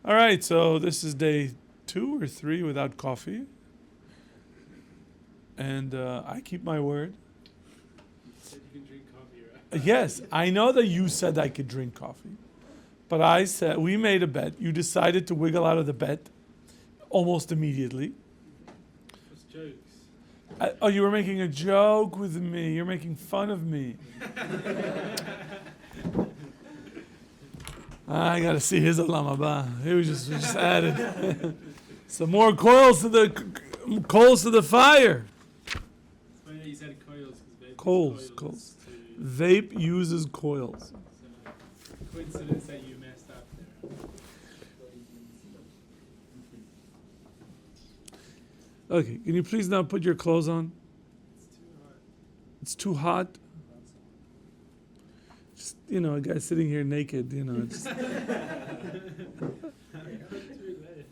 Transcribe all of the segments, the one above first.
All right, so this is day 2 or 3 without coffee. And I keep my word. You said you can drink coffee, right? Yes, I know that you said I could drink coffee. But I said, we made a bet. You decided to wiggle out of the bet almost immediately. It's jokes. Oh, you were making a joke with me. You're making fun of me. I got to see his Olam Haba. He was just added some more coals to the fire. It's funny that you said coils. Coals. Vape uses coils. Coincidence that you messed up there. Okay, can you please now put your clothes on? It's too hot. It's too hot. Just, a guy sitting here naked, it's... I've got 2 layers.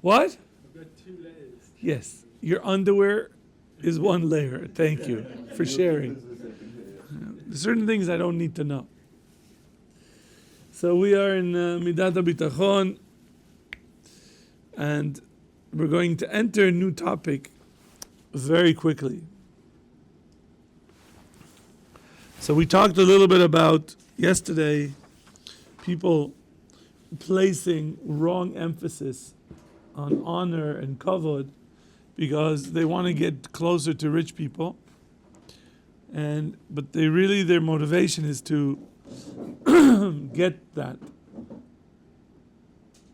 What? I've got 2 layers. Yes, your underwear is 1 layer. Thank you for sharing. There's certain things I don't need to know. So we are in Midat HaBitachon, and we're going to enter a new topic very quickly. So we talked a little bit about yesterday people placing wrong emphasis on honor and kavod because they want to get closer to rich people, but their motivation is to get that.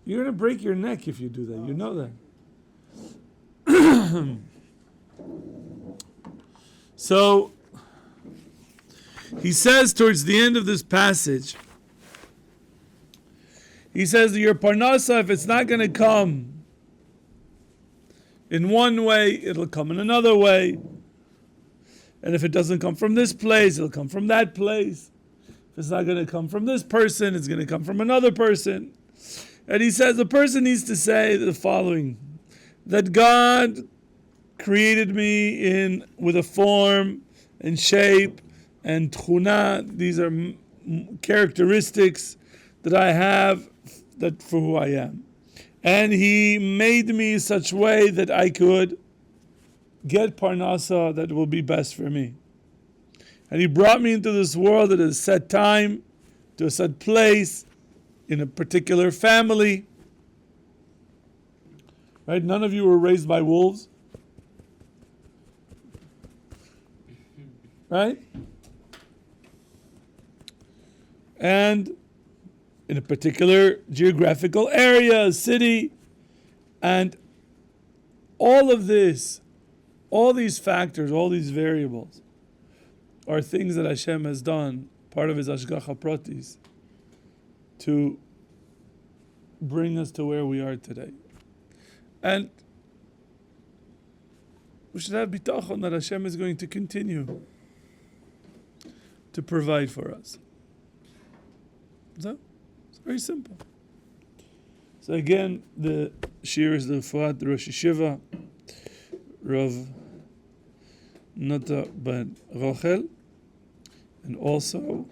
You're going to break your neck if you do that. You know that. So he says towards the end of this passage, he says that your parnasa, if it's not going to come in one way, it'll come in another way. And if it doesn't come from this place, it'll come from that place. If it's not going to come from this person, it's going to come from another person. And he says the person needs to say the following, that God created me with a form and shape and tchuna. These are characteristics that I have that for who I am. And he made me such way that I could get parnasa that will be best for me. And he brought me into this world at a set time, to a set place, in a particular family. Right? None of you were raised by wolves. Right? And in a particular geographical area, city, and all of this, all these factors, all these variables, are things that Hashem has done, part of His Hashgacha Pratis, to bring us to where we are today. And we should have bitachon that Hashem is going to continue to provide for us. So, it's very simple. So again, the shir is the Fuat Rosh Yeshiva, Rav Nata ben Rochel, and also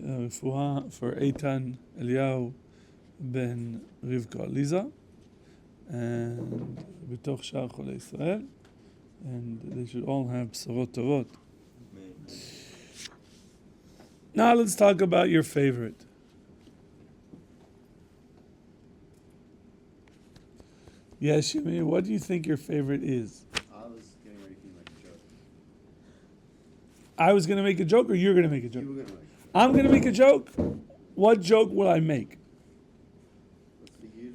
Fuha for Eitan Eliyahu ben Rivka Liza, and B'toch Shar Cholei Israel, and they should all have B'sorot Tovot. Now let's talk about your favorite. Yes, Shimi, what do you think your favorite is? I was getting ready to make a joke. I was going to make a joke, or you're going to make a joke? You were going to make a joke. I'm going to make a joke. What joke will I make? What's for you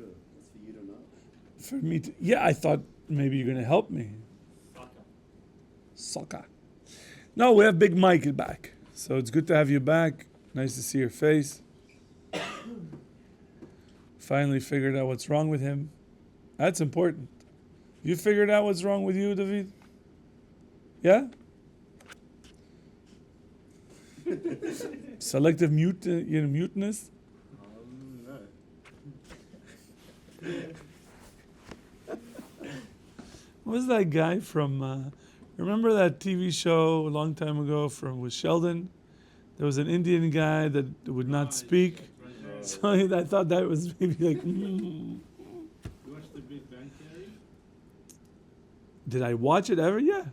to know? For me to... Yeah, I thought maybe you're going to help me. Soccer. No, we have Big Mike back. So it's good to have you back. Nice to see your face. Finally figured out what's wrong with him. That's important. You figured out what's wrong with you, David? Yeah? Selective muteness? No. What was that guy from... remember that TV show a long time ago with Sheldon? There was an Indian guy that would not speak. So I thought that was maybe like. You watched The Big Bang Theory? Did I watch it ever? Yeah.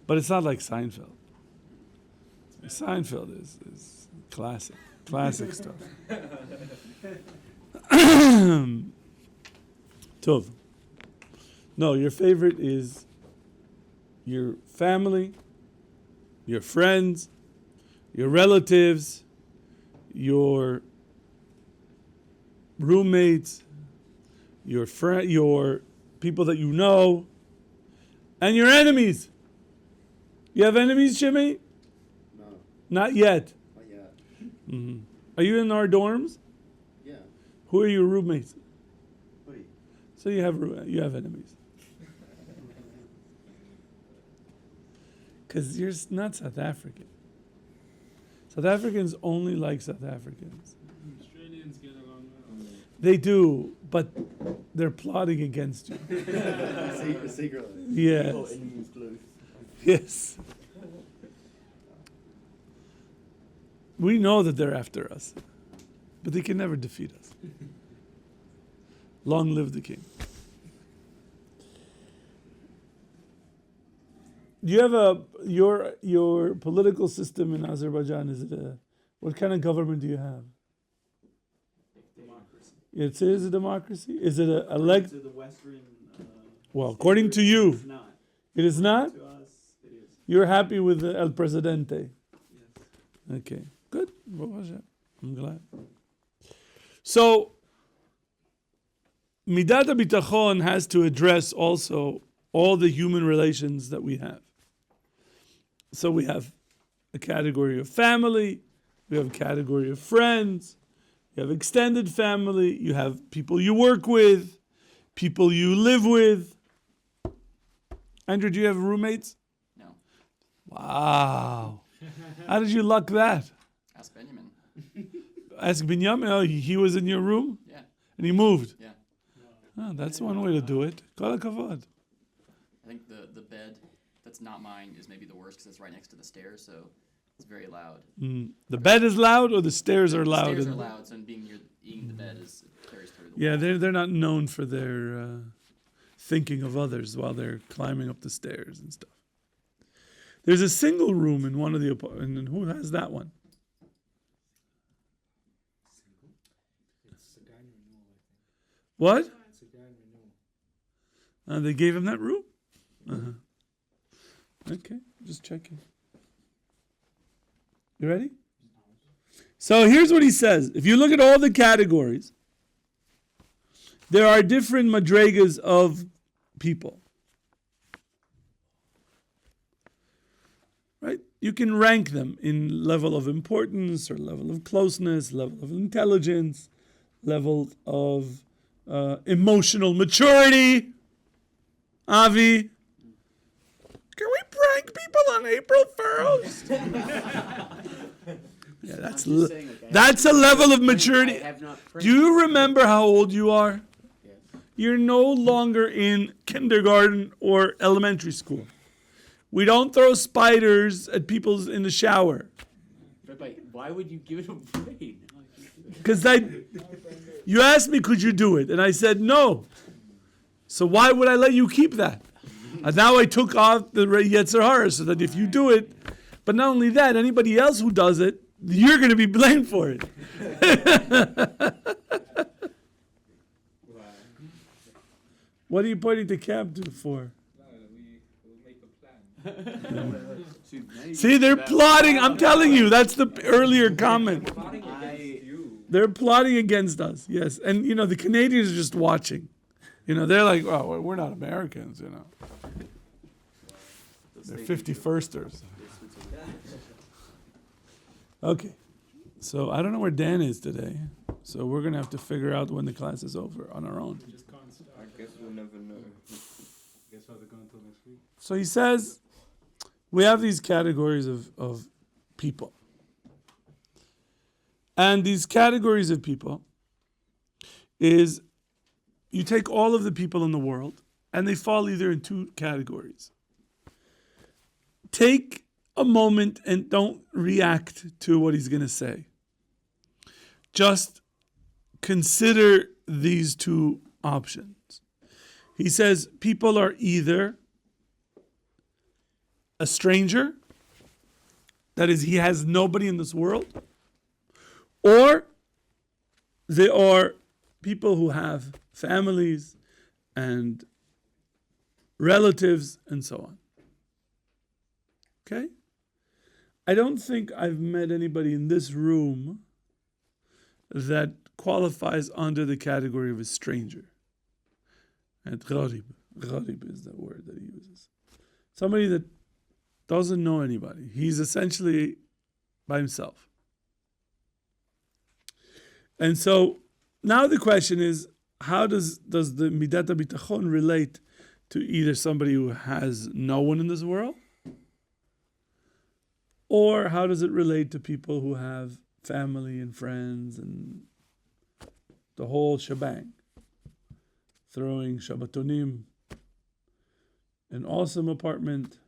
But it's not like Seinfeld. Seinfeld is classic stuff. Tov. No, your favorite is your family, your friends, your relatives, your roommates, your people that you know, and your enemies. You have enemies, Jimmy? No, Not yet. not yet. Mm-hmm. Are you in our dorms? Yeah. Who are your roommates? Wait. So you have enemies. Because you're not South African. South Africans only like South Africans. Australians get along well. They do, but they're plotting against you. Secretly. Yes. Enemies close. Yes. We know that they're after us, but they can never defeat us. Long live the king. Do you have your political system in Azerbaijan? Is it what kind of government do you have? Democracy. It is a democracy. Is it a elect? To the Western. Well, according to you, It's not. it is not. To us, it is. You're happy with the El Presidente. Yes. Okay, good. I'm glad. So, Midat HaBitachon has to address also all the human relations that we have. So we have a category of family, we have a category of friends, you have extended family, you have people you work with, people you live with. Andrew, do you have roommates? No. Wow. How did you luck that? Ask Benjamin. Ask Binyamin. Oh, he was in your room? Yeah. And he moved? Yeah. Oh, that's one way to do it. Kol hakavod. I think the bed that's not mine is maybe the worst because it's right next to the stairs, so it's very loud. The bed is loud or the stairs are loud? Stairs are loud, so being near eating the bed is carries through the Yeah, wall. they're not known for their thinking of others while they're climbing up the stairs and stuff. There's a single room in one of the apartments. And who has that one? It's a guy in renewal, I think. What? It's a guy in renewal. They gave him that room? Uh-huh. Okay, just checking. You ready? So here's what he says. If you look at all the categories, there are different madregas of people. Right? You can rank them in level of importance or level of closeness, level of intelligence, level of emotional maturity. Avi, can we prank people on April 1st? Yeah, that's a level of maturity. Do you remember how old you are? Yes. You're no longer in kindergarten or elementary school. We don't throw spiders at people in the shower. Rabbi, why would you give it away? Because you asked me, could you do it? And I said no. So why would I let you keep that? And now I took off the Yetzer Hara so that if you do it, but not only that, anybody else who does it, you're going to be blamed for it. What are you pointing to Cam to for? We'll make a plan. See, they're plotting. I'm telling you, that's the earlier comment. They're plotting against us, yes. And, the Canadians are just watching. They're like, oh, we're not Americans, They're 51sters. Okay. So I don't know where Dan is today. So we're going to have to figure out when the class is over on our own. We just can't stop. I guess we'll never know. Guess what, they're going until next week? So he says, we have these categories of people. And these categories of people is you take all of the people in the world and they fall either in two categories. Take a moment and don't react to what he's going to say. just consider these two options. He says people are either a stranger, that is, he has nobody in this world, or they are people who have families and relatives and so on. Okay? I don't think I've met anybody in this room that qualifies under the category of a stranger. And gharib is the word that he uses. Somebody that doesn't know anybody. He's essentially by himself. And so now the question is, how does the midat bitachon relate to either somebody who has no one in this world, or how does it relate to people who have family and friends and the whole shebang? Throwing shabbatonim, an awesome apartment,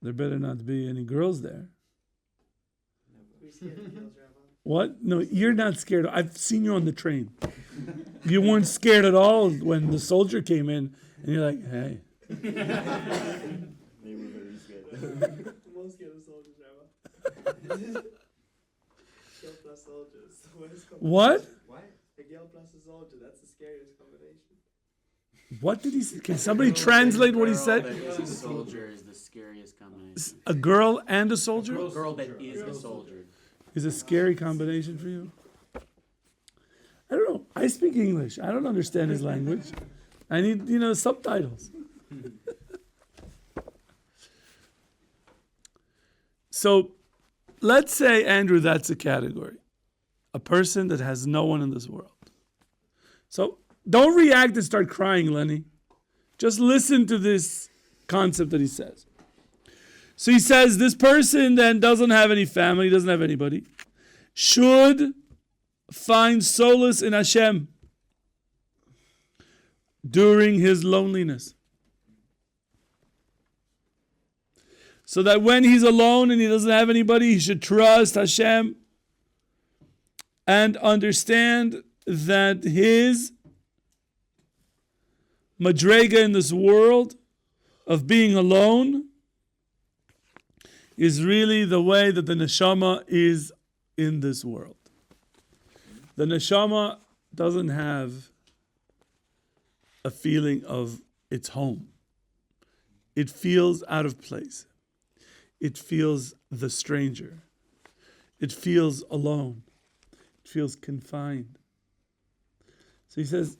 there better not be any girls there. What? No, you're not scared. I've seen you on the train. You weren't scared at all when the soldier came in, and you're like, hey. They were very scared. I'm most scared of soldiers, Rabbi. Girl plus soldiers. What? What? A girl plus a soldier. That's the scariest combination. What did he say? Can somebody translate what he Girl said? that is a soldier is the scariest combination. A girl and a soldier A girl that is a soldier. is a scary combination for you? I don't know. I speak English. I don't understand his language. I need, subtitles. So let's say, Andrew, that's a category. A person that has no one in this world. So don't react and start crying, Lenny. Just listen to this concept that he says. So he says this person then doesn't have any family, doesn't have anybody, should find solace in Hashem during his loneliness. So that when he's alone and he doesn't have anybody, he should trust Hashem and understand that his madrega in this world of being alone is really the way that the neshama is in this world. The neshama doesn't have a feeling of its home. It feels out of place. It feels the stranger. It feels alone. It feels confined. So he says,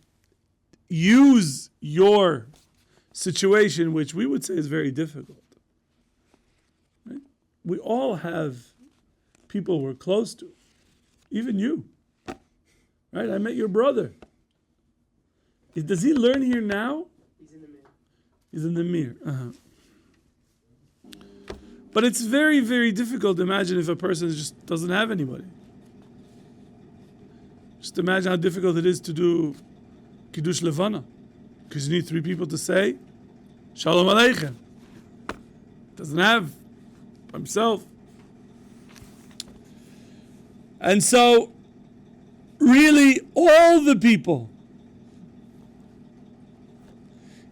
use your situation, which we would say is very difficult. Right? We all have people we're close to. Even you. Right? I met your brother. Does he learn here now? He's in the mirror. He's in the mirror. Uh-huh. But it's very, very difficult to imagine if a person just doesn't have anybody. Just imagine how difficult it is to do Kiddush Levana. Because you need 3 people to say, Shalom Aleichem. Doesn't have himself. And so, really, all the people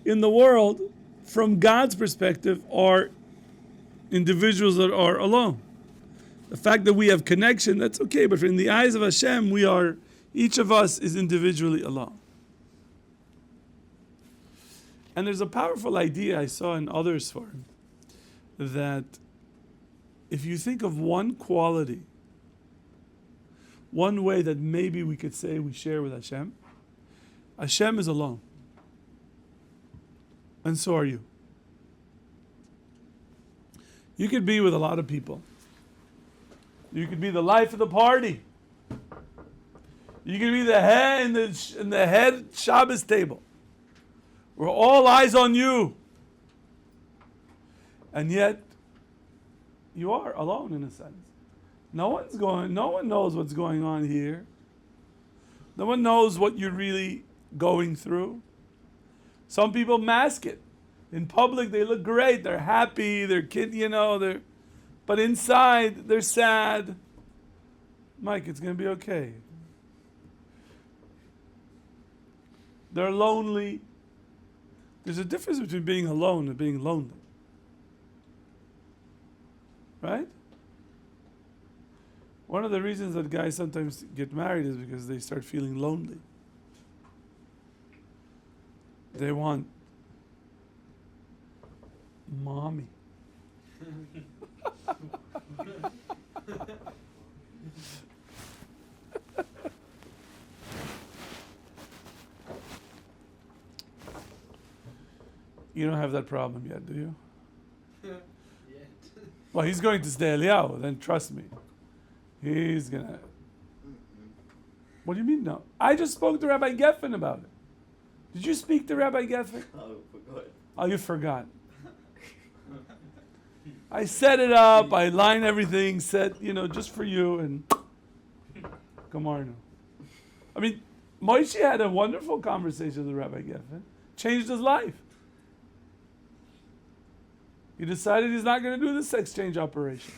in the world, from God's perspective, are individuals that are alone. The fact that we have connection, that's okay, but in the eyes of Hashem, each of us is individually alone. And there's a powerful idea I saw in others for him, that if you think of one quality, one way that maybe we could say we share with Hashem, Hashem is alone. And so are you. You could be with a lot of people. You could be the life of the party. You could be the head in the head Shabbos table. We're all eyes on you. And yet, you are alone in a sense. No one knows what's going on here. No one knows what you're really going through. Some people mask it. In public, they look great. They're happy. They're But inside, they're sad. Mike, it's going to be okay. They're lonely. There's a difference between being alone and being lonely. Right? One of the reasons that guys sometimes get married is because they start feeling lonely. They want mommy. You don't have that problem yet, do you? Well, he's going to stay Eliyahu, then trust me. He's going to... What do you mean no? I just spoke to Rabbi Geffen about it. Did you speak to Rabbi Geffen? Oh, forgot. Oh, you forgot. I set it up, I lined everything, said, just for you, and Gemara. I mean, Moshe had a wonderful conversation with Rabbi Geffen. Changed his life. He decided he's not going to do this exchange operation.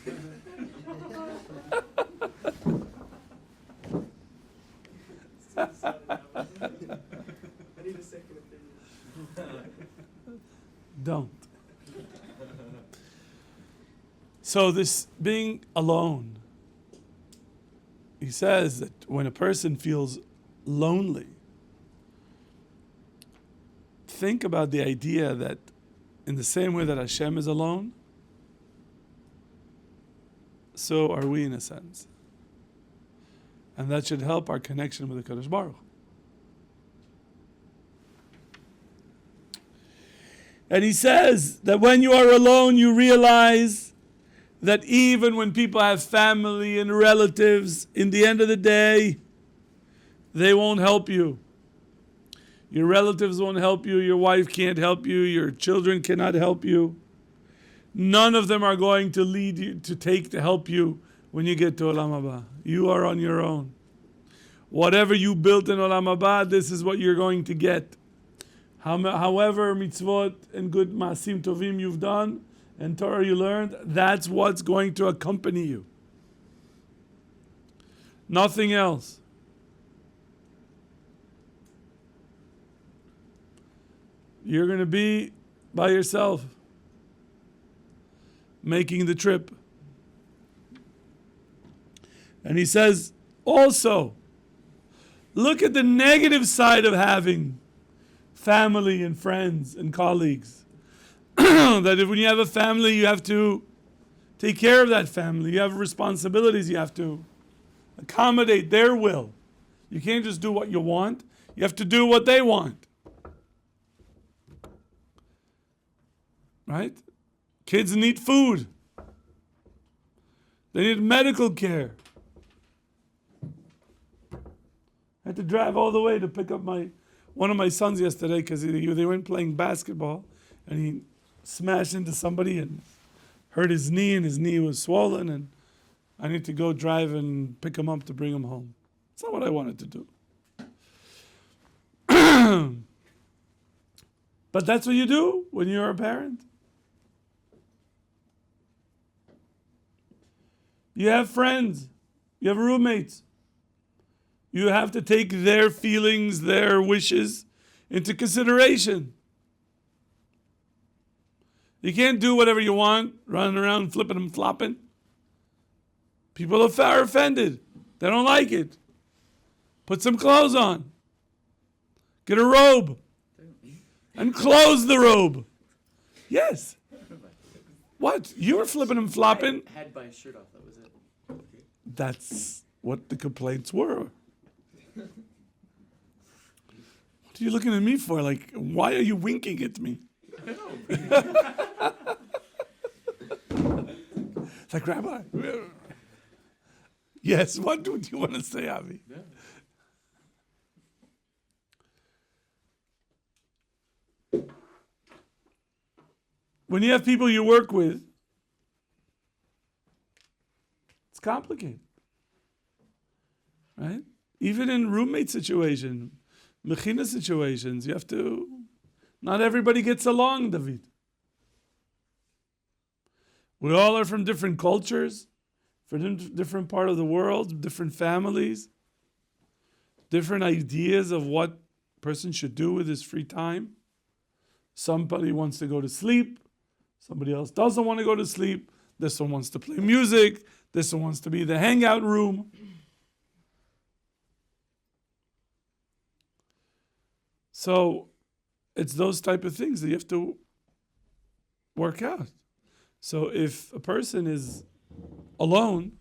I need a second opinion. Don't. So this being alone, he says that when a person feels lonely, think about the idea that in the same way that Hashem is alone, so are we in a sense. And that should help our connection with the Kadosh Baruch Hu. And he says that when you are alone, you realize that even when people have family and relatives, in the end of the day, they won't help you. Your relatives won't help you, your wife can't help you, your children cannot help you. None of them are going to lead you, to help you when you get to Olam Haba. You are on your own. Whatever you built in Olam Haba, this is what you're going to get. However mitzvot and good maasim tovim you've done and Torah you learned, that's what's going to accompany you. Nothing else. You're going to be by yourself, making the trip. And he says, also, look at the negative side of having family and friends and colleagues. That if when you have a family, you have to take care of that family. You have responsibilities. You have to accommodate their will. You can't just do what you want. You have to do what they want. Right? Kids need food. They need medical care. I had to drive all the way to pick up one of my sons yesterday because they went playing basketball and he smashed into somebody and hurt his knee, and his knee was swollen, and I need to go drive and pick him up to bring him home. It's not what I wanted to do. But that's what you do when you're a parent. You have friends. You have roommates. You have to take their feelings, their wishes into consideration. You can't do whatever you want, running around flipping and flopping. People are offended. They don't like it. Put some clothes on. Get a robe. And close the robe. Yes. What? You were flipping and flopping? I had my shirt off, that was it. That's what the complaints were. What are you looking at me for? Like, why are you winking at me? It's like, Rabbi. Yes, what do you want to say, Avi? Yeah. When you have people you work with, it's complicated. Right? Even in roommate situation, mechina situations, you have to... Not everybody gets along, David. We all are from different cultures, from different part of the world, different families, different ideas of what a person should do with his free time. Somebody wants to go to sleep. Somebody else doesn't want to go to sleep. This one wants to play music. This one wants to be the hangout room. So it's those type of things that you have to work out. So if a person is alone,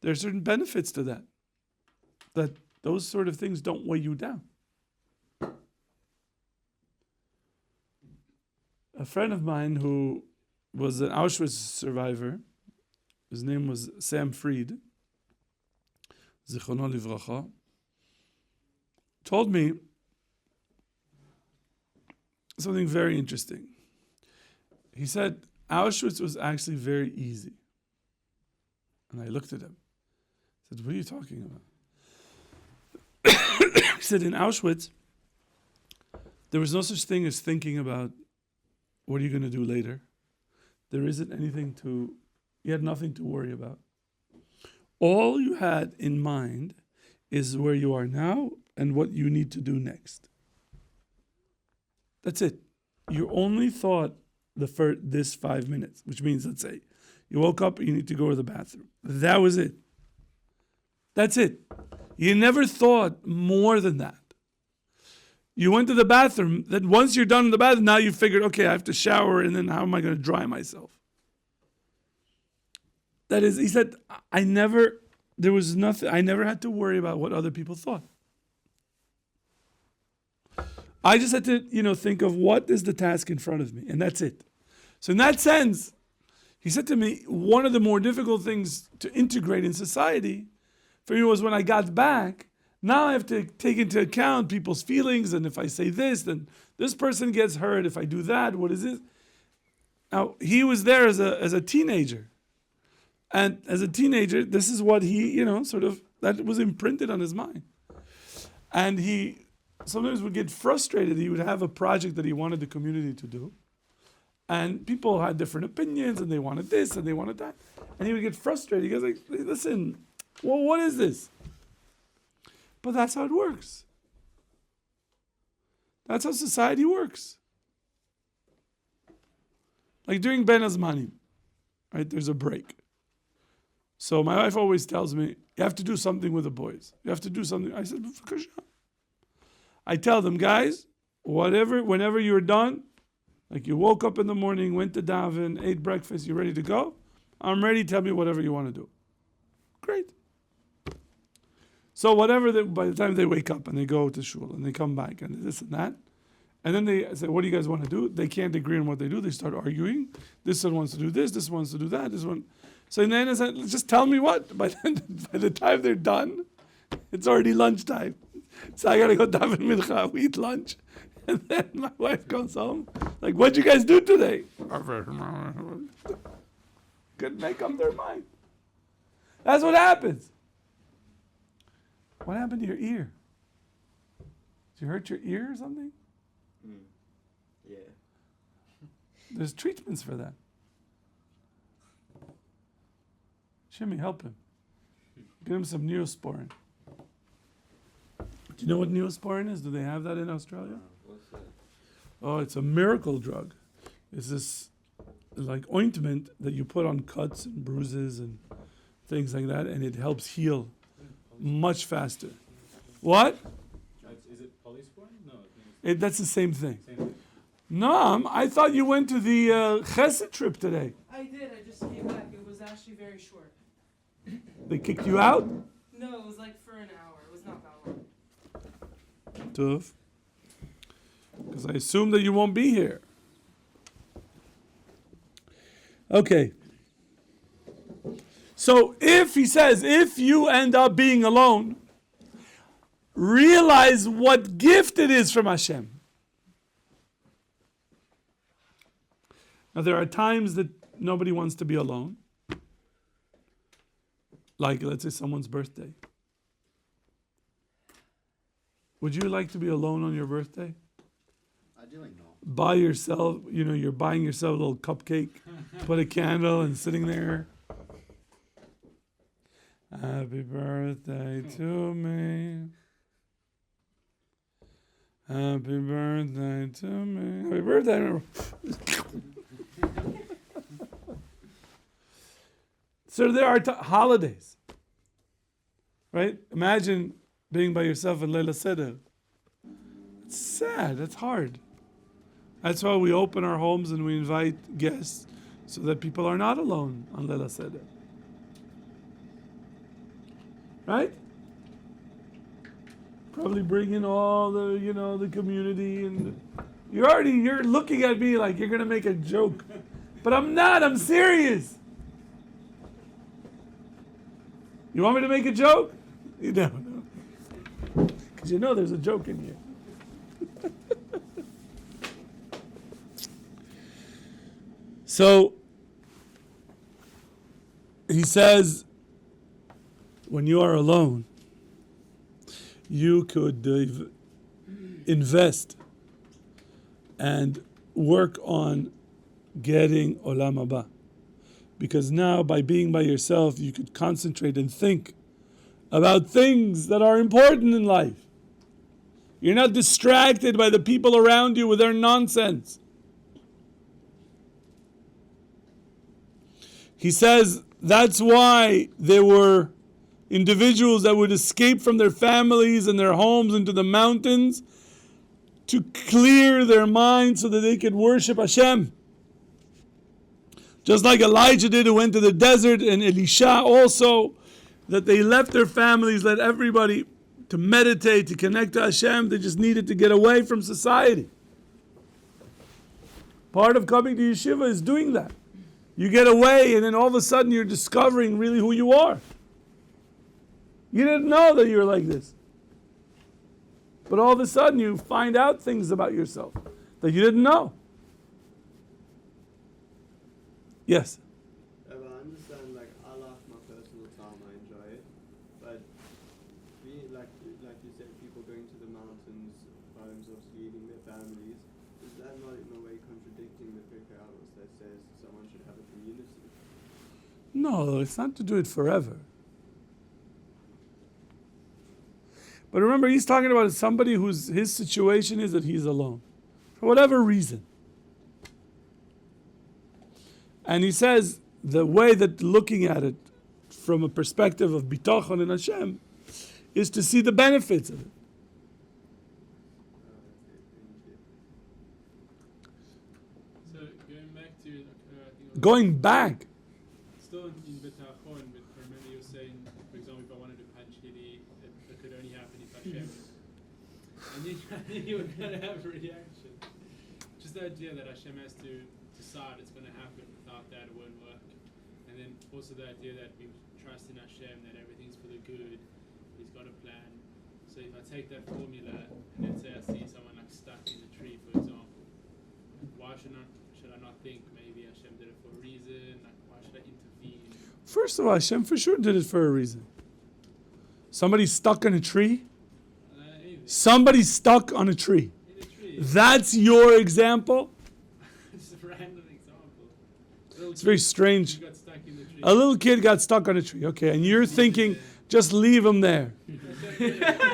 there are certain benefits to that. That those sort of things don't weigh you down. A friend of mine who was an Auschwitz survivor, his name was Sam Fried, Zichrono Livracha, told me something very interesting. He said, Auschwitz was actually very easy. And I looked at him. I said, what are you talking about? He said, in Auschwitz, there was no such thing as thinking about what are you going to do later. There isn't anything you had nothing to worry about. All you had in mind is where you are now and what you need to do next. That's it. You only thought this 5 minutes, which means, let's say, you woke up, you need to go to the bathroom. That was it. That's it. You never thought more than that. You went to the bathroom, then once you're done in the bathroom, now you figured, okay, I have to shower, and then how am I going to dry myself? That is, he said, I never had to worry about what other people thought. I just had to, think of what is the task in front of me, and that's it. So in that sense, he said to me, one of the more difficult things to integrate in society for me was when I got back, now I have to take into account people's feelings, and if I say this, then this person gets hurt. If I do that, what is it? Now, he was there as a teenager. And as a teenager, this is what he, that was imprinted on his mind. And he sometimes would get frustrated. He would have a project that he wanted the community to do. And people had different opinions, and they wanted this, and they wanted that. And he would get frustrated. He goes like, listen, well, what is this? But that's how it works. That's how society works. Like during Ben Azmanim, right? There's a break. So my wife always tells me, you have to do something with the boys. You have to do something. I said, I tell them, guys, whenever you're done, like you woke up in the morning, went to daven, ate breakfast, you're ready to go, I'm ready, tell me whatever you want to do. Great. So by the time they wake up and they go to shul and they come back and this and that, and then they say, what do you guys want to do? They can't agree on what they do. They start arguing. This one wants to do this one wants to do that, this one. So then I said, just tell me what. By the time they're done, it's already lunchtime. So I got to go daven mincha, we eat lunch. And then my wife comes home, like, what'd you guys do today? Couldn't make up their mind. That's what happens. What happened to your ear? Did you hurt your ear or something? Yeah. There's treatments for that. Shimmy, help him. Get him some Neosporin. Do you know what Neosporin is? Do they have that in Australia? What's that? Oh, it's a miracle drug. It's this like ointment that you put on cuts and bruises and things like that, and it helps heal much faster. What? Is it polysporin? No. That's the same thing. Same thing. No, I thought you went to the Chesed trip today. I did. I just came back. It was actually very short. They kicked you out? No, it was like for an hour. It was not that long. Tough. Because I assume that you won't be here. Okay. So if you end up being alone, realize what gift it is from Hashem. Now there are times that nobody wants to be alone. Like, let's say someone's birthday. Would you like to be alone on your birthday? Ideally, no. buy yourself, you're buying yourself a little cupcake, put a candle and sitting there. Happy birthday to me. Happy birthday to me. Happy birthday. So there are holidays, right? Imagine being by yourself in Leila Seder. It's sad. It's hard. That's why we open our homes and we invite guests so that people are not alone on Leila Seder. Right? Probably bring in all the, the community, and you're looking at me like you're gonna make a joke, but I'm not. I'm serious. You want me to make a joke? You don't know, because there's a joke in here. So he says, when you are alone, you could invest and work on getting Olam Haba. Because now, by being by yourself, you could concentrate and think about things that are important in life. You're not distracted by the people around you with their nonsense. He says that's why there were individuals that would escape from their families and their homes into the mountains to clear their minds so that they could worship Hashem. Just like Elijah did, who went to the desert, and Elisha also, that they left their families, let everybody to meditate, to connect to Hashem. They just needed to get away from society. Part of coming to yeshiva is doing that. You get away, and then all of a sudden you're discovering really who you are. You didn't know that you were like this. But all of a sudden you find out things about yourself that you didn't know. Yes? I understand, I love my personal time, I enjoy it. But like you said, people going to the mountains by themselves, leaving their families, is that not in a way contradicting the Chovos that says someone should have a community? No, it's not to do it forever. But remember, he's talking about somebody his situation is that he's alone. For whatever reason. And he says, the way that looking at it from a perspective of bitachon and Hashem is to see the benefits of it. So Going back. still in bitachon, but remember you were saying, for example, if I wanted to punch Hilly, it could only happen if Hashem. And then you would kind of have a reaction. Just the idea that Hashem has to decide it's going to happen. Without that, it won't work. And then also the idea that we trust in Hashem, that everything's for the good. He's got a plan. So if I take that formula and let's say I see someone stuck in a tree, for example, why should I not think maybe Hashem did it for a reason? Why should I intervene? First of all, Hashem for sure did it for a reason. Somebody stuck in a tree? Somebody stuck on a tree. In a tree. That's your example? Just a random example. It's very strange. Got stuck in the tree. A little kid got stuck on a tree. Okay, and you're thinking, just leave him there.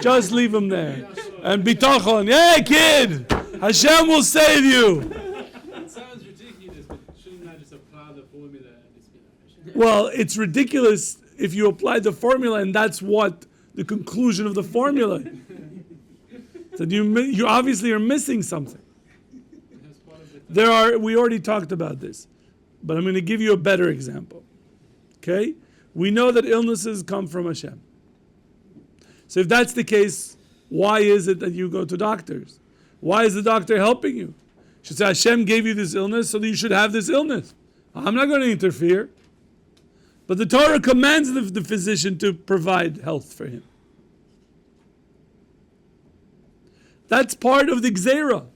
Just leave him there. And bitachon, hey kid, Hashem will save you. It sounds ridiculous, but shouldn't I just apply the formula and just be like, Hashem? Well, it's ridiculous if you apply the formula and that's what the conclusion of the formula. So you obviously are missing something. That's part of it. We already talked about this, but I'm going to give you a better example. Okay? We know that illnesses come from Hashem. So if that's the case, why is it that you go to doctors? Why is the doctor helping you? You should say, Hashem gave you this illness, so that you should have this illness. I'm not going to interfere. But the Torah commands the physician to provide health for him. That's part of the Gzeira.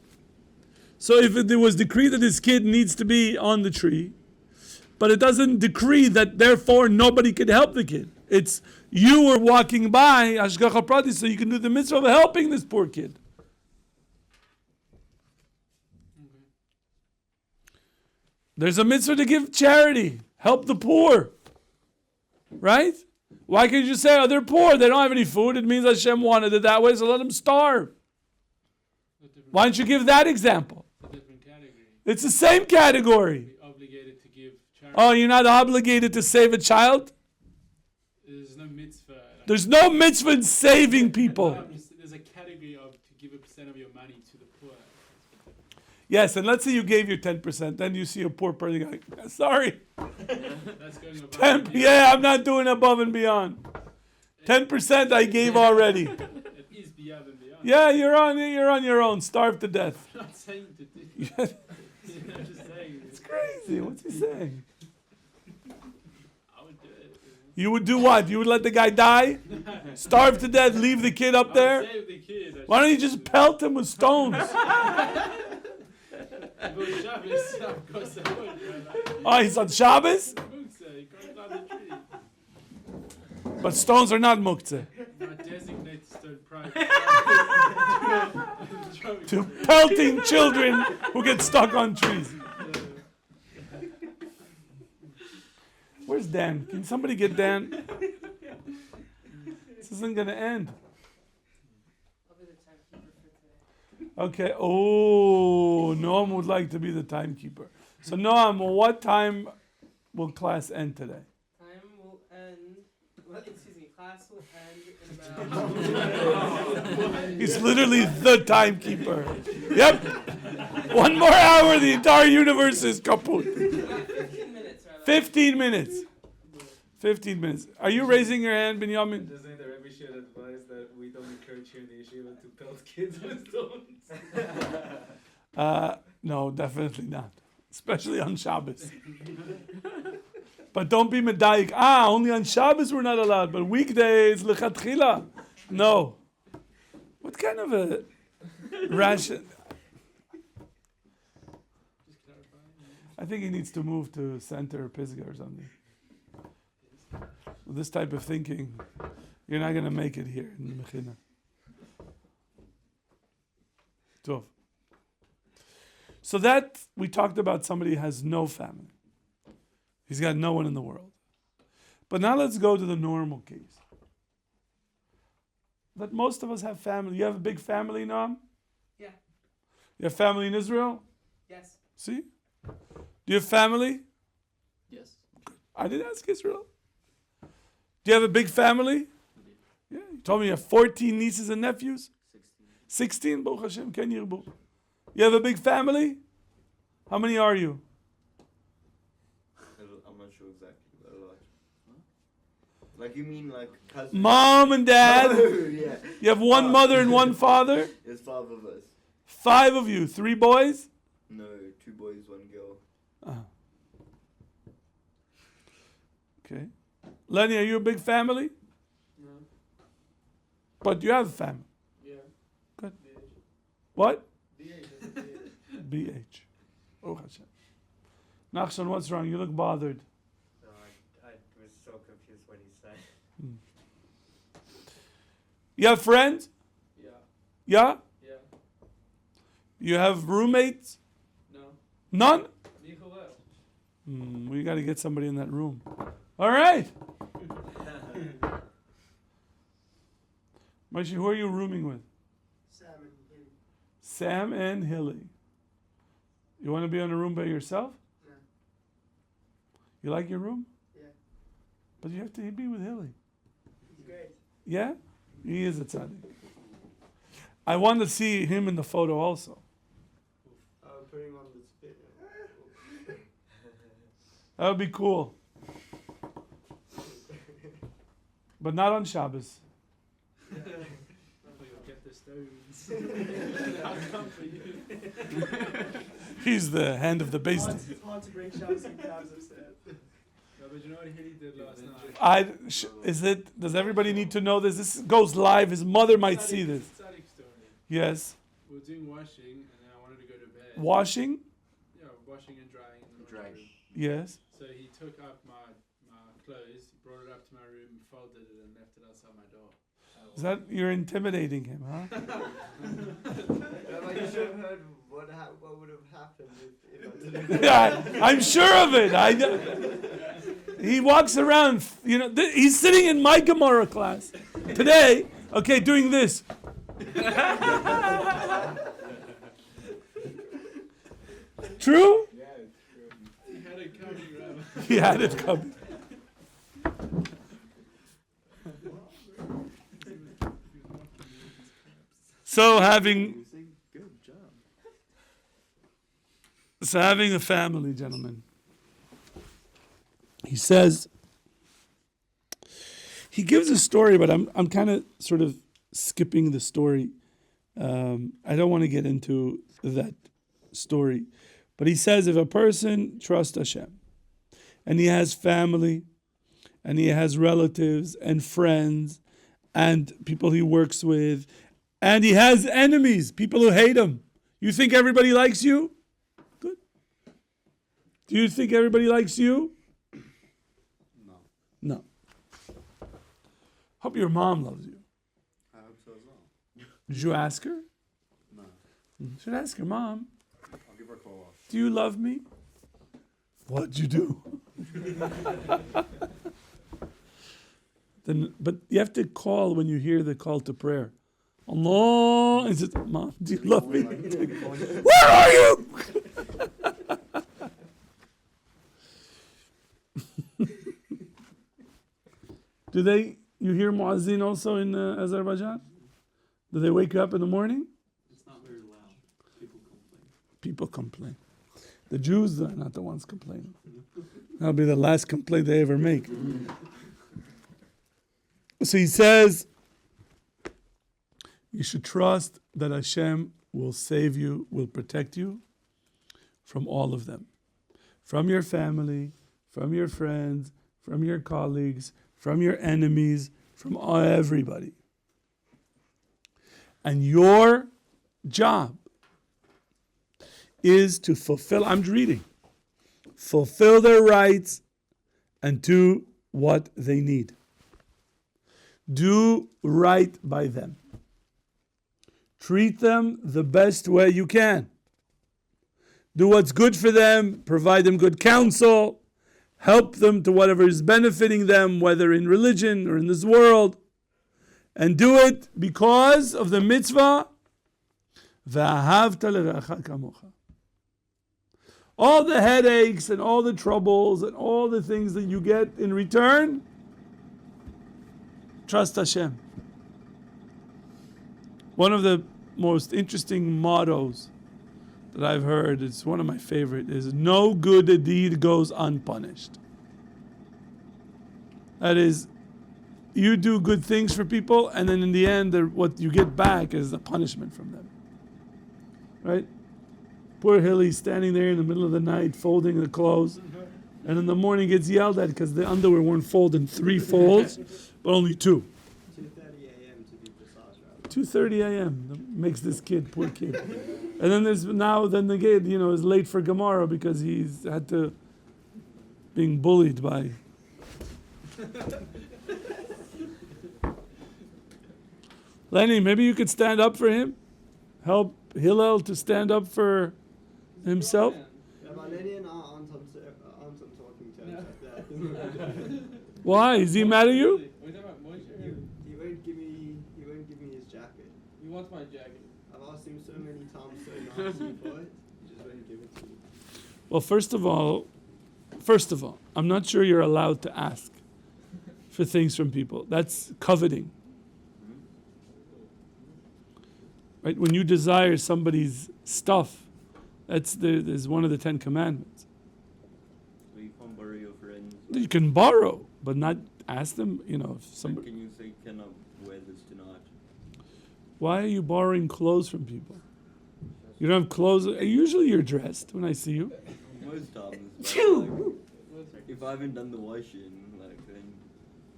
So if it was decreed that this kid needs to be on the tree, but it doesn't decree that therefore nobody could help the kid. It's you were walking by, Hashgacha Prati, so you can do the mitzvah of helping this poor kid. There's a mitzvah to give charity. Help the poor. Right? Why can't you just say, oh, they're poor, they don't have any food? It means Hashem wanted it that way, so let them starve. Why don't you give that example? It's a different category. It's the same category. Be obligated to give charity. Oh, you're not obligated to save a child? There's no mitzvah. There's no mitzvah in saving people. There's a category of to give a percent of your money to the poor. Yes, and let's say you gave your 10%, then you see a poor person going, sorry, That's going above 10, and beyond. yeah, I'm not doing above and beyond. 10% I gave already. It is beyond and beyond. Yeah, you're on your own. Starve to death. I'm not saying to do It's I'm just saying. crazy. What's he saying? I would do it. You would do what? You would let the guy die? Starve to death, leave the kid up I there? would save the kid. Why don't you just pelt him with stones? If it was Shabbos, of course I would. Oh, he's on Shabbos? Muktzah, you can't climb the tree. But stones are not muktzeh. Not designated stone pride. To pelting children who get stuck on trees. Where's Dan? Can somebody get Dan? This isn't going to end. I'll be the timekeeper for today. Okay. Oh, Noam would like to be the timekeeper. So, Noam, what time will class end today? Time will end. Well, excuse me. Class will end in about. He's literally the timekeeper. Yep. 1 more hour, the entire universe is kaput. 15 minutes, rather. 15 minutes. 15 minutes. Are you raising your hand, Binyamin? Doesn't the Rabbi should advise that we don't encourage here in the yeshiva to pelt kids with stones? No, definitely not. Especially on Shabbos. But don't be medayik. Only on Shabbos we're not allowed, but weekdays, lechatchila. No. What kind of a ration? I think he needs to move to Center or Pisgah or something. With this type of thinking, you're not going to make it here in the Mechina. Tov. So that, we talked about somebody who has no family. He's got no one in the world. But now let's go to the normal case. That most of us have family. You have a big family, Noam? Yeah. You have family in Israel? Yes. See? Do you have family? Yes. I didn't ask Israel. Do you have a big family? Yeah. You told me you have 14 nieces and nephews? 16, Baruch Hashem, Ken Yirbu. You have a big family? How many are you? I'm not sure exactly, but a lot. Like you mean like cousins? Mom and dad? Oh, yeah. You have one mother and one father? There's 5 of us. 5 of you. 3 boys? No, 2 boys, 1 girl. Okay. Lenny, are you a big family? No. But you have a family. Yeah. Good. What? BH. BH. Oh, Hashem. Nachshon, what's wrong? You look bothered. No, I was so confused what he said. You have friends? Yeah. Yeah? Yeah. You have roommates? No. None? Nicolette. We got to get somebody in that room. All right. Moshe, who are you rooming with? Sam and Hilly. Sam and Hilly. You want to be in a room by yourself? No. You like your room? Yeah. But you have to be with Hilly. He's great. Yeah? He is a tzaddik. I want to see him in the photo also. I'm putting on the spit. That would be cool. But not on Shabbos. You'll get the stones. I'll come for you. He's the hand of the beast. It's hard to break Shabbos and calves upstairs. No, but you know what Hilly did last night? Does everybody need to know this? This goes live. His mother might see this. Static story. Yes. We were doing washing, and then I wanted to go to bed. Washing? Yeah, washing and drying in the Drying. washroom. Yes. So he took up my clothes, brought it up to my room, folded it, and left it outside my door. Is that you're intimidating him, huh? Rabbi, you should have heard what would have happened if I didn't. Yeah, I'm sure of it. I know. He walks around, he's sitting in my Gemara class today, okay, doing this. True? Yeah, it's true. He had it coming, Rabbi. He had it coming. So having a family, gentlemen. He says, he gives a story, but I'm kind of sort of skipping the story. I don't want to get into that story. But he says if a person trusts Hashem, and he has family, and he has relatives and friends, and people he works with, and he has enemies, people who hate him. You think everybody likes you? Good. Do you think everybody likes you? No. Hope your mom loves you. I hope so as well. Did you ask her? No. You should ask her, Mom, I'll give her a call. do you love me? What'd you do? But you have to call when you hear the call to prayer. Allah, and says, Mom, do you love me? Where are you? You hear Muazzin also in Azerbaijan? Do they wake you up in the morning? It's not very loud. People complain. The Jews are not the ones complaining. That'll be the last complaint they ever make. So he says, you should trust that Hashem will save you, will protect you from all of them. From your family, from your friends, from your colleagues, from your enemies, from everybody. And your job is to fulfill their rights and do what they need. Do right by them. Treat them the best way you can. Do what's good for them, provide them good counsel, help them to whatever is benefiting them, whether in religion or in this world. And do it because of the mitzvah, v'ahavta l'reacha kamocha. All the headaches and all the troubles and all the things that you get in return, trust Hashem. One of the most interesting mottos that I've heard, it's one of my favorite, is no good deed goes unpunished. That is, you do good things for people, and then in the end, what you get back is a punishment from them. Right? Poor Hilly's standing there in the middle of the night folding the clothes, and in the morning gets yelled at because the underwear weren't folded in 3 folds, but only 2. 2:30 a.m. to be precise, right? 2:30 a.m. That makes this kid, poor kid. And then the kid, is late for Gemara because he's had to being bullied by. Lenny, maybe you could stand up for him. Help Hillel to stand up for himself. Rabbi Lenny and I aren't on talking terms like that. Why? Is he mad at you? Are you talking about Moshe? He won't give me his jacket. He wants my jacket. I've asked him so many times, so nicely for it. He just won't give it to me. Well, first of all, I'm not sure you're allowed to ask for things from people. That's coveting. Right? When you desire somebody's stuff, there's one of the 10 commandments. So you can't borrow your friends. You can borrow, but not ask them, if somebody. Can you say, can I wear this tonight? Why are you borrowing clothes from people? You don't have clothes. Usually you're dressed when I see you. Most times. Like, if I haven't done the washing, then.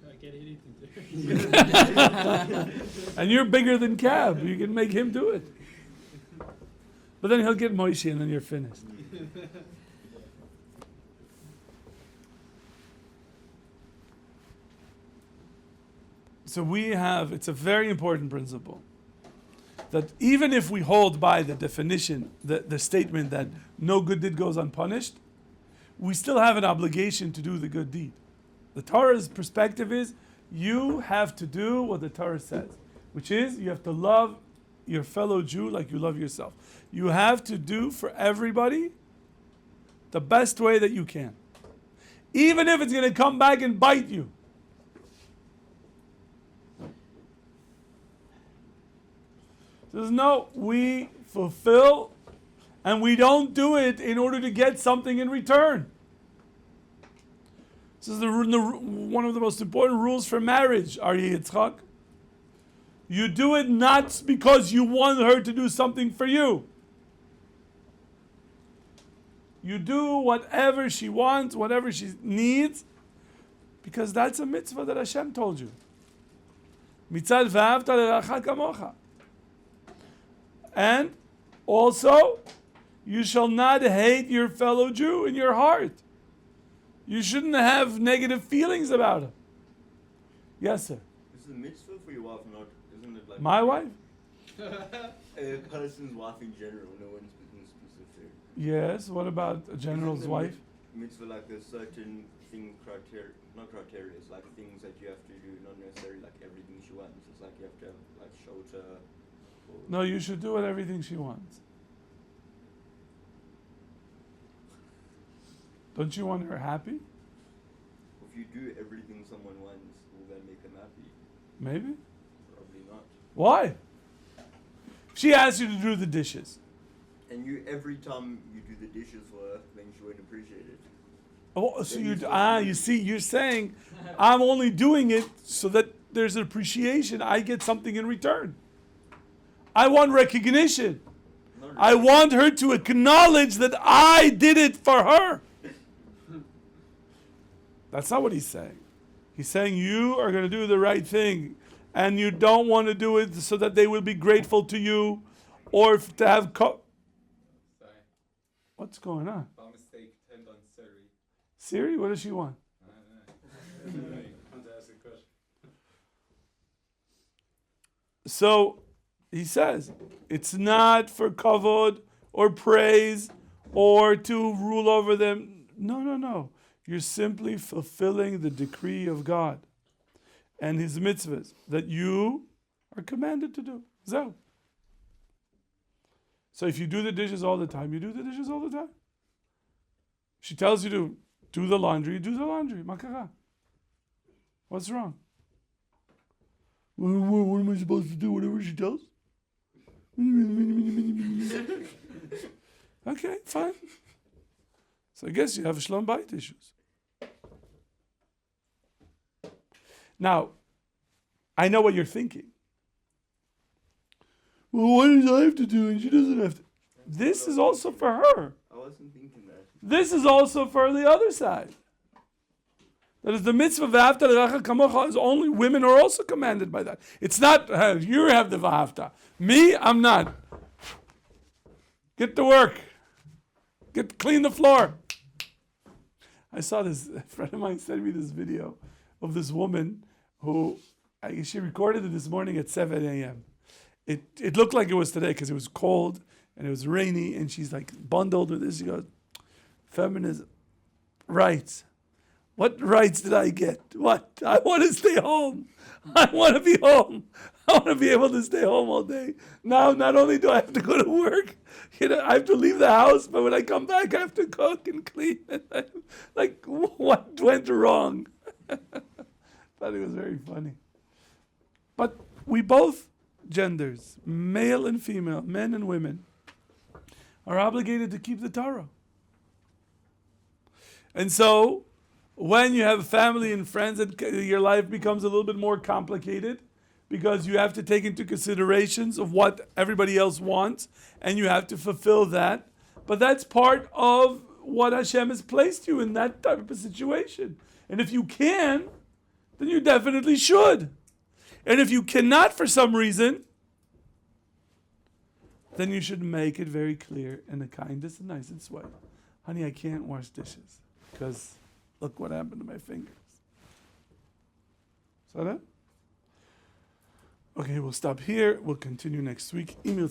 I can't eat anything. And you're bigger than Cab. You can make him do it. But then he'll get Moshe and then you're finished. So it's a very important principle that even if we hold by the definition, the statement that no good deed goes unpunished, we still have an obligation to do the good deed. The Torah's perspective is you have to do what the Torah says, which is you have to love your fellow Jew like you love yourself. You have to do for everybody the best way that you can, even if it's going to come back and bite you. Says no, we fulfill, and we don't do it in order to get something in return. This is one of the most important rules for marriage, Aryeh Yitzchak. You do it not because you want her to do something for you. You do whatever she wants, whatever she needs, because that's a mitzvah that Hashem told you. Mitzad v'ahavta l'reacha kamocha. And also, you shall not hate your fellow Jew in your heart. You shouldn't have negative feelings about him. Yes, sir. This is a mitzvah for your wife, not, isn't it like... My wife? A person's wife in general, no one's business specific. Yes, what about a general's Isn't the wife? Mitzvah like there's certain things, not criteria, it's like things that you have to do, not necessarily like everything she wants. It's like you have to have like shelter. No, you should do everything she wants. Don't you want her happy? If you do everything someone wants, will that make them happy? Maybe. Probably not. Why? She asks you to do the dishes. And you, every time you do the dishes for her, then she won't appreciate it. Oh, so you see, you're saying, I'm only doing it so that there's an appreciation. I get something in return. I want recognition. I want her to acknowledge that I did it for her. That's not what he's saying. He's saying you are going to do the right thing, and you don't want to do it so that they will be grateful to you, or to have. Sorry. What's going on? By mistake, turned on Siri. Siri, what does she want? I want to ask a question. So he says it's not for kavod or praise or to rule over them. No. You're simply fulfilling the decree of God and His mitzvahs that you are commanded to do. So if you do the dishes all the time, you do the dishes all the time. She tells you to do the laundry, you do the laundry. Makara. What's wrong? What am I supposed to do? Whatever she tells? Okay, fine. So I guess you have shlom bayit issues. Now, I know what you're thinking. Well, what does I have to do and she doesn't have to? This is also for her. I wasn't thinking that. This is also for the other side. That is the mitzvah v'ahavta l'reacha kamocha is only women are also commanded by that. It's not you have the v'ahavta. Me, I'm not. Get to work. Clean the floor. I saw this. A friend of mine sent me this video of this woman who she recorded it this morning at 7 a.m. It looked like it was today because it was cold and it was rainy and she's like bundled with this. She goes, feminism, rights. What rights did I get? What? I want to stay home. I want to be home. I want to be able to stay home all day. Now, not only do I have to go to work, I have to leave the house, but when I come back, I have to cook and clean. Like, what went wrong? Thought it was very funny. But we both genders, male and female, men and women, are obligated to keep the Torah. And so, when you have family and friends, your life becomes a little bit more complicated because you have to take into considerations of what everybody else wants and you have to fulfill that. But that's part of what Hashem has placed you in that type of situation. And if you can, then you definitely should. And if you cannot for some reason, then you should make it very clear in the kindest and nicest way. Honey, I can't wash dishes because look what happened to my fingers. So that? Okay, we'll stop here. We'll continue next week. Email